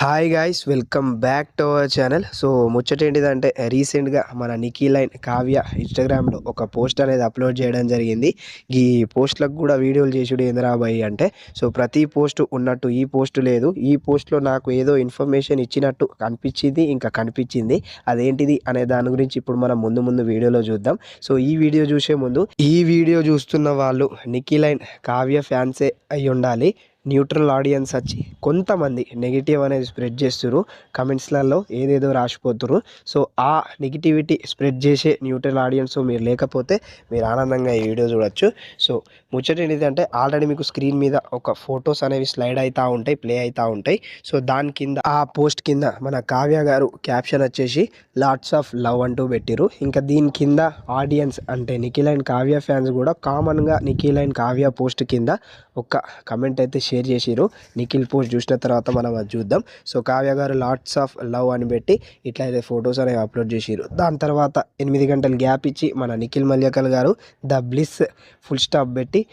Hi guys, welcome back to our channel. So ముచ్చట ఏంటిదంటే రీసెంట్గా మన నిఖిలైన్ కావ్య ఇన్స్టాగ్రామ్లో ఒక పోస్ట్ అనేది అప్లోడ్ చేయడం జరిగింది. ఈ పోస్ట్లకు కూడా వీడియోలు చేసుడు ఏందిరా బాయ్ అంటే, సో ప్రతి పోస్ట్ ఉన్నట్టు ఈ పోస్ట్ లేదు. ఈ పోస్ట్లో నాకు ఏదో ఇన్ఫర్మేషన్ ఇచ్చినట్టు కనిపించింది, ఇంకా కనిపించింది. అదేంటిది అనే దాని గురించి ఇప్పుడు మనం ముందు వీడియోలో చూద్దాం. సో ఈ వీడియో చూసే ముందు, ఈ వీడియో చూస్తున్న వాళ్ళు నిఖిలైన్ కావ్య ఫ్యాన్సే అయి ఉండాలి. న్యూట్రల్ ఆడియన్స్ వచ్చి కొంతమంది నెగిటివ్ అనేది స్ప్రెడ్ చేస్తున్నారు, కమెంట్స్లలో ఏదేదో రాసిపోతున్నారు. సో ఆ నెగిటివిటీ స్ప్రెడ్ చేసే న్యూట్రల్ ఆడియన్స్ మీరు లేకపోతే మీరు ఆనందంగా ఈ వీడియో చూడొచ్చు. సో ముచ్చట ఏంటంటే, ఆల్రెడీ మీకు స్క్రీన్ మీద ఒక ఫొటోస్ అనేవి స్లైడ్ అవుతూ ఉంటాయి, ప్లే అవుతూ ఉంటాయి. సో దాని కింద, ఆ పోస్ట్ కింద మన కావ్య గారు క్యాప్షన్ వచ్చేసి లాట్స్ ఆఫ్ లవ్ అంటూ పెట్టిరు. ఇంకా దీని కింద ఆడియన్స్ అంటే నిఖిల్ అండ్ కావ్య ఫ్యాన్స్ కూడా కామన్గా నిఖిల్ అండ్ కావ్య పోస్ట్ కింద ఒక కమెంట్ అయితే షేర్ చేసిరు. నిఖిల్ పోస్ట్ చూసిన తర్వాత మనం అది చూద్దాం. సో కావ్య గారు లాట్స్ ఆఫ్ లవ్ అని పెట్టి ఇట్లా అయితే ఫొటోస్ అనేవి అప్లోడ్ చేసిరు. దాని తర్వాత 8 గంటలు గ్యాప్ ఇచ్చి మన నిఖిల్ మల్యకల్ గారు ద బ్లిస్ ఫుల్ స్టాప్ పెట్టి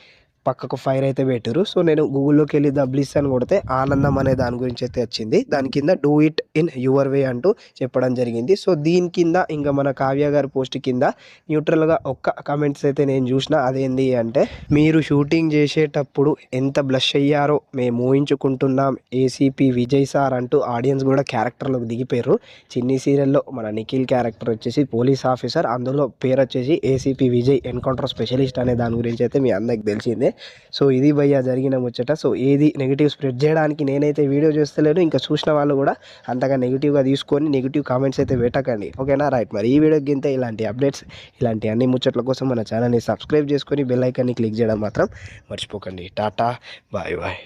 పక్కకు ఫైర్ అయితే పెట్టారు. సో నేను గూగుల్లోకి వెళ్ళి ద బ్లిస్ అని కొడితే ఆనందం అనే దాని గురించి అయితే వచ్చింది. దాని కింద do it in your way అంటూ చెప్పడం జరిగింది. సో దీని కింద ఇంకా మన కావ్య గారి పోస్ట్ కింద న్యూట్రల్గా ఒక్క కమెంట్స్ అయితే నేను చూసిన. అదేంటి అంటే, మీరు షూటింగ్ చేసేటప్పుడు ఎంత బ్లష్ అయ్యారో మేము ఊహించుకుంటున్నాం ఏసీపీ విజయ్ సార్ అంటూ ఆడియన్స్ కూడా క్యారెక్టర్లోకి దిగిపోయారు. చిన్ని సీరియల్లో మన నిఖిల్ క్యారెక్టర్ వచ్చేసి పోలీస్ ఆఫీసర్, అందులో పేరు వచ్చేసి ఏసీపీ విజయ్ ఎన్కౌంటర్ స్పెషలిస్ట్ అనే దాని గురించి అయితే మీ అందరికి తెలిసిందే. సో ఇది భయ్యా జరిగిన ముచ్చట. సో ఏది నెగిటివ్ స్ప్రెడ్ చేయడానికి నేనైతే వీడియో చేస్తలేను. ఇంకా చూసిన వాళ్ళు కూడా అంతగా నెగిటివ్గా తీసుకొని నెగిటివ్ కామెంట్స్ అయితే పెట్టకండి, ఓకేనా? రైట్, మరి ఈ వీడియోకి గింతే. ఇలాంటి అప్డేట్స్, ఇలాంటి అన్ని ముచ్చట్ల కోసం మన ఛానల్ని సబ్స్క్రైబ్ చేసుకొని బెల్ ఐకాన్ని క్లిక్ చేయడం మాత్రం మర్చిపోకండి. Tata, bye bye.